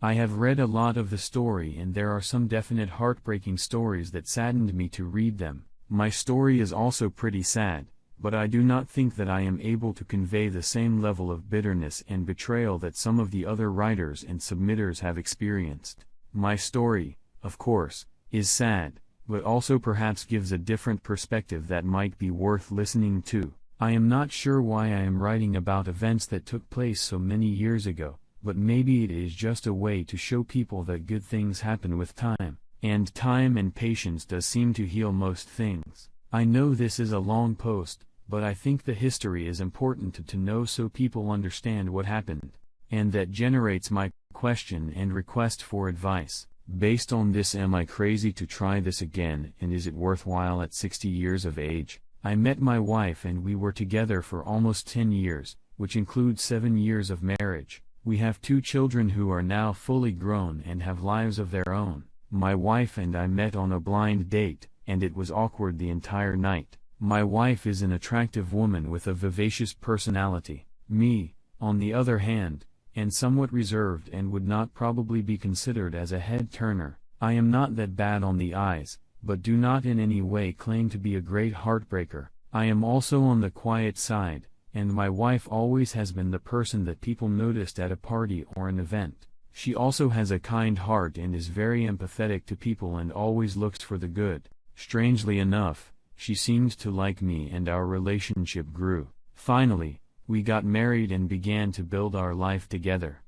I have read a lot of the story and there are some definite heartbreaking stories that saddened me to read them. My story is also pretty sad, but I do not think that I am able to convey the same level of bitterness and betrayal that some of the other writers and submitters have experienced. My story, of course, is sad, but also perhaps gives a different perspective that might be worth listening to. I am not sure why I am writing about events that took place so many years ago, but maybe it is just a way to show people that good things happen with time, and time and patience does seem to heal most things. I know this is a long post, but I think the history is important to know so people understand what happened, and that generates my question and request for advice. Based on this, am I crazy to try this again, and is it worthwhile at 60 years of age? I met my wife and we were together for almost 10 years, which includes 7 years of marriage. We have 2 children who are now fully grown and have lives of their own. My wife and I met on a blind date, and it was awkward the entire night. My wife is an attractive woman with a vivacious personality. Me, on the other hand, and somewhat reserved and would not probably be considered as a head-turner. I am not that bad on the eyes, but do not in any way claim to be a great heartbreaker. I am also on the quiet side, and my wife always has been the person that people noticed at a party or an event. She also has a kind heart and is very empathetic to people and always looks for the good. Strangely enough, she seemed to like me and our relationship grew. Finally, we got married and began to build our life together.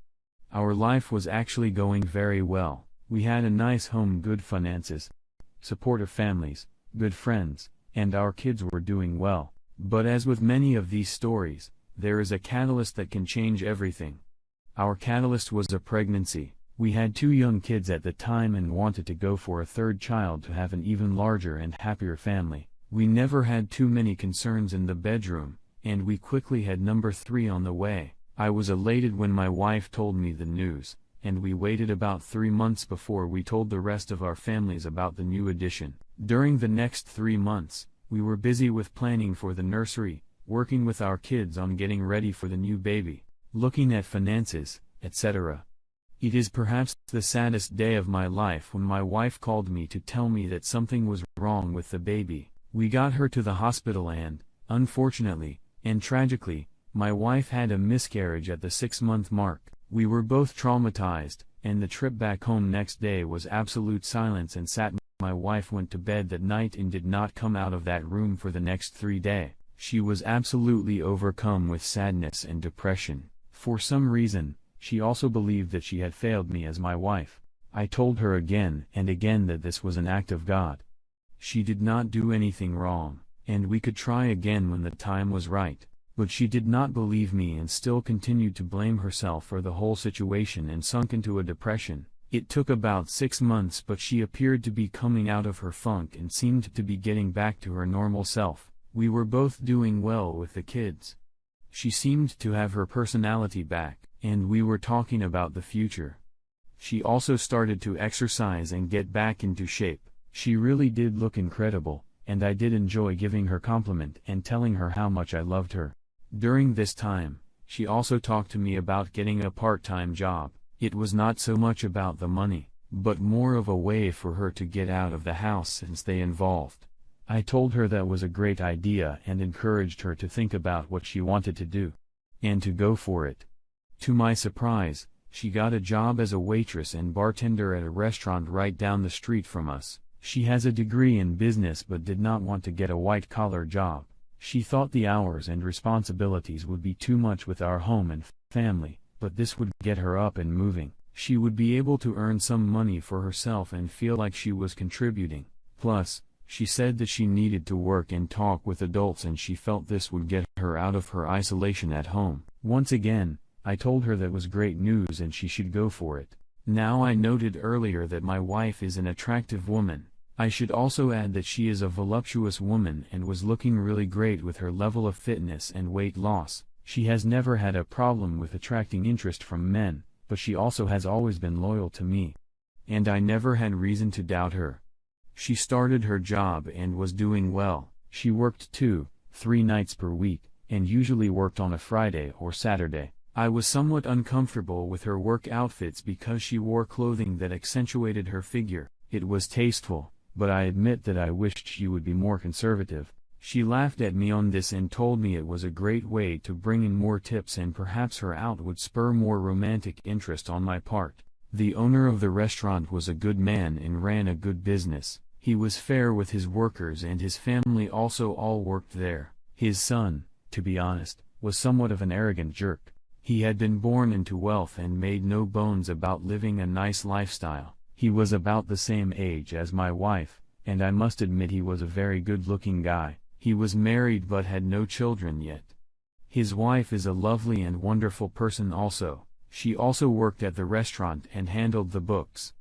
Our life was actually going very well. We had a nice home, good finances, supportive families, good friends, and our kids were doing well. But as with many of these stories, there is a catalyst that can change everything. Our catalyst was a pregnancy. We had 2 young kids at the time and wanted to go for a 3rd child to have an even larger and happier family. We never had too many concerns in the bedroom, and we quickly had number 3 on the way. I was elated when my wife told me the news, and we waited about 3 months before we told the rest of our families about the new addition. During the next 3 months, we were busy with planning for the nursery, working with our kids on getting ready for the new baby, looking at finances, etc. It is perhaps the saddest day of my life when my wife called me to tell me that something was wrong with the baby. We got her to the hospital and, unfortunately, and tragically, my wife had a miscarriage at the 6-month mark. We were both traumatized, and the trip back home next day was absolute silence and sadness. My wife went to bed that night and did not come out of that room for the next 3 days. She was absolutely overcome with sadness and depression. For some reason, she also believed that she had failed me as my wife. I told her again and again that this was an act of God. She did not do anything wrong, and we could try again when the time was right. But she did not believe me and still continued to blame herself for the whole situation and sunk into a depression. It took about 6 months, but she appeared to be coming out of her funk and seemed to be getting back to her normal self. We were both doing well with the kids. She seemed to have her personality back, and we were talking about the future. She also started to exercise and get back into shape. She really did look incredible, and I did enjoy giving her compliment and telling her how much I loved her. During this time, she also talked to me about getting a part-time job. It was not so much about the money, but more of a way for her to get out of the house and stay involved. I told her that was a great idea and encouraged her to think about what she wanted to do, and to go for it. To my surprise, she got a job as a waitress and bartender at a restaurant right down the street from us. She has a degree in business but did not want to get a white-collar job. She thought the hours and responsibilities would be too much with our home and family, but this would get her up and moving. She would be able to earn some money for herself and feel like she was contributing. Plus, she said that she needed to work and talk with adults and she felt this would get her out of her isolation at home. Once again, I told her that was great news and she should go for it. Now, I noted earlier that my wife is an attractive woman. I should also add that she is a voluptuous woman and was looking really great with her level of fitness and weight loss. She has never had a problem with attracting interest from men, but she also has always been loyal to me. And I never had reason to doubt her. She started her job and was doing well. She worked 2-3 nights per week, and usually worked on a Friday or Saturday. I was somewhat uncomfortable with her work outfits because she wore clothing that accentuated her figure. It was tasteful, but I admit that I wished she would be more conservative. She laughed at me on this and told me it was a great way to bring in more tips and perhaps her out would spur more romantic interest on my part. The owner of the restaurant was a good man and ran a good business. He was fair with his workers and his family also all worked there. His son, to be honest, was somewhat of an arrogant jerk. He had been born into wealth and made no bones about living a nice lifestyle. He was about the same age as my wife, and I must admit he was a very good-looking guy. He was married but had no children yet. His wife is a lovely and wonderful person also. She also worked at the restaurant and handled the books.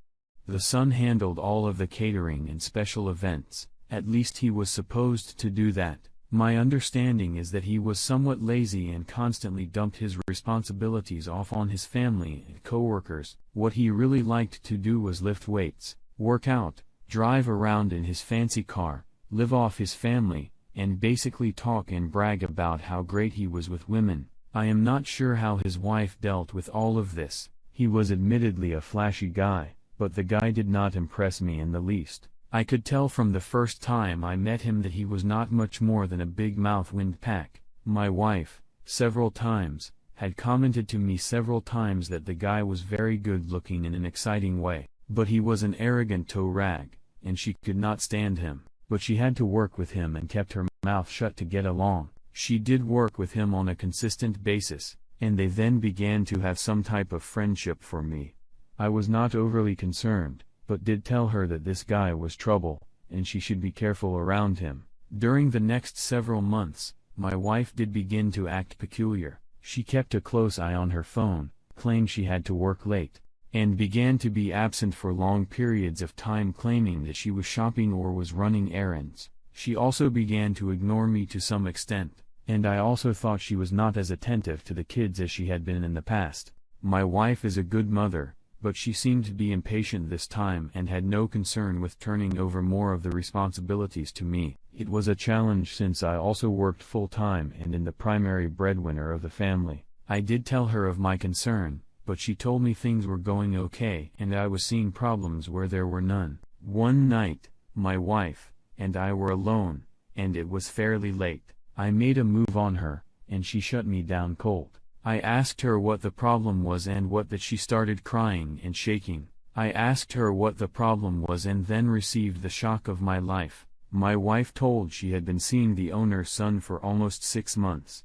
The son handled all of the catering and special events, at least he was supposed to do that. My understanding is that he was somewhat lazy and constantly dumped his responsibilities off on his family and co-workers. What he really liked to do was lift weights, work out, drive around in his fancy car, live off his family, and basically talk and brag about how great he was with women. I am not sure how his wife dealt with all of this. He was admittedly a flashy guy, but the guy did not impress me in the least. I could tell from the first time I met him that he was not much more than a big mouth windpack. My wife, several times, had commented to me several times that the guy was very good looking in an exciting way, but he was an arrogant toe rag, and she could not stand him, but she had to work with him and kept her mouth shut to get along. She did work with him on a consistent basis, and they then began to have some type of friendship for me. I was not overly concerned, but did tell her that this guy was trouble, and she should be careful around him. During the next several months, my wife did begin to act peculiar. She kept a close eye on her phone, claimed she had to work late, and began to be absent for long periods of time claiming that she was shopping or was running errands. She also began to ignore me to some extent, and I also thought she was not as attentive to the kids as she had been in the past. My wife is a good mother, but she seemed to be impatient this time and had no concern with turning over more of the responsibilities to me. It was a challenge since I also worked full-time and in the primary breadwinner of the family. I did tell her of my concern, but she told me things were going okay and I was seeing problems where there were none. One night, my wife and I were alone, and it was fairly late. I made a move on her, and she shut me down cold. I asked her what the problem was and what that she started crying and shaking. I asked her what the problem was and then received the shock of my life. My wife told she had been seeing the owner's son for almost 6 months.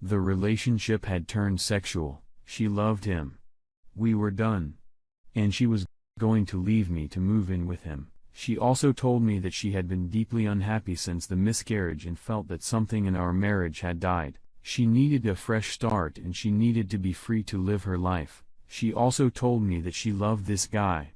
The relationship had turned sexual. She loved him. We were done. And she was going to leave me to move in with him. She also told me that she had been deeply unhappy since the miscarriage and felt that something in our marriage had died. She needed a fresh start and she needed to be free to live her life. She also told me that she loved this guy,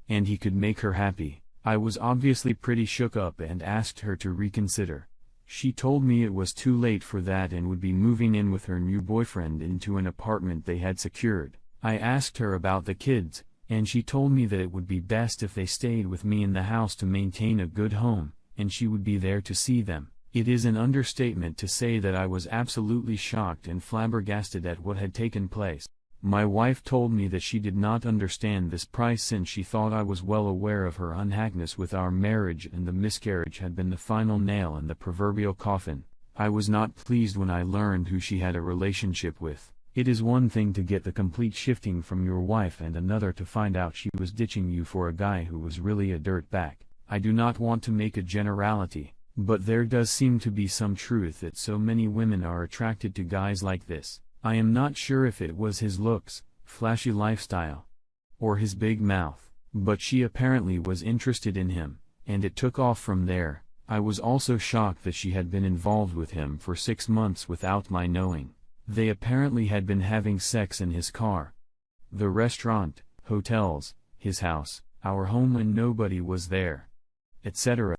and he could make her happy. I was obviously pretty shook up and asked her to reconsider. She told me it was too late for that and would be moving in with her new boyfriend into an apartment they had secured. I asked her about the kids, and she told me that it would be best if they stayed with me in the house to maintain a good home, and she would be there to see them. It is an understatement to say that I was absolutely shocked and flabbergasted at what had taken place. My wife told me that she did not understand this price since she thought I was well aware of her unhappiness with our marriage and the miscarriage had been the final nail in the proverbial coffin. I was not pleased when I learned who she had a relationship with. It is one thing to get the complete shifting from your wife and another to find out she was ditching you for a guy who was really a dirtbag. I do not want to make a generality, but there does seem to be some truth that so many women are attracted to guys like this. I am not sure if it was his looks, flashy lifestyle, or his big mouth, but she apparently was interested in him, and it took off from there. I was also shocked that she had been involved with him for 6 months without my knowing. They apparently had been having sex in his car, the restaurant, hotels, his house, our home when nobody was there, etc.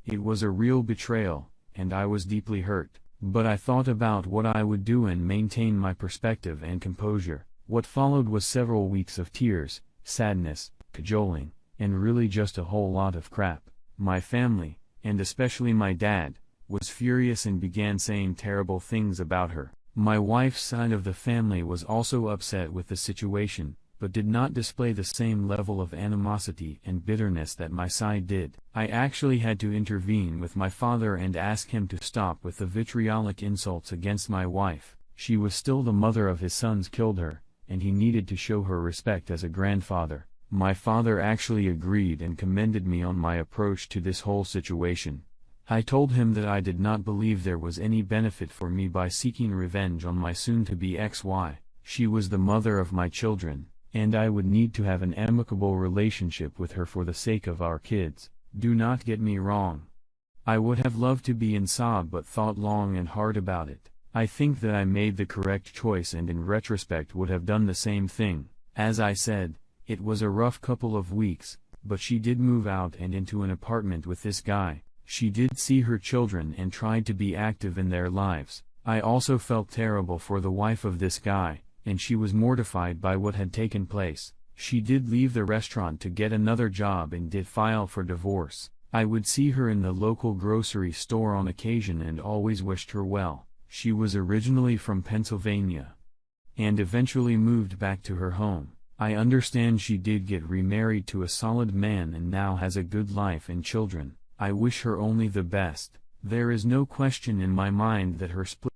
It was a real betrayal, and I was deeply hurt. But I thought about what I would do and maintain my perspective and composure. What followed was several weeks of tears, sadness, cajoling, and really just a whole lot of crap. My family, and especially my dad, was furious and began saying terrible things about her. My wife's side of the family was also upset with the situation, but did not display the same level of animosity and bitterness that my side did. I actually had to intervene with my father and ask him to stop with the vitriolic insults against my wife. She was still the mother of his sons killed her, and he needed to show her respect as a grandfather. My father actually agreed and commended me on my approach to this whole situation. I told him that I did not believe there was any benefit for me by seeking revenge on my soon-to-be ex-wife. She was the mother of my children, and I would need to have an amicable relationship with her for the sake of our kids. Do not get me wrong. I would have loved to be in Saab but thought long and hard about it. I think that I made the correct choice and in retrospect would have done the same thing. As I said, it was a rough couple of weeks, but she did move out and into an apartment with this guy. She did see her children and tried to be active in their lives. I also felt terrible for the wife of this guy, and she was mortified by what had taken place. She did leave the restaurant to get another job and did file for divorce. I would see her in the local grocery store on occasion and always wished her well. She was originally from Pennsylvania and eventually moved back to her home. I understand she did get remarried to a solid man and now has a good life and children. I wish her only the best. There is no question in my mind that her split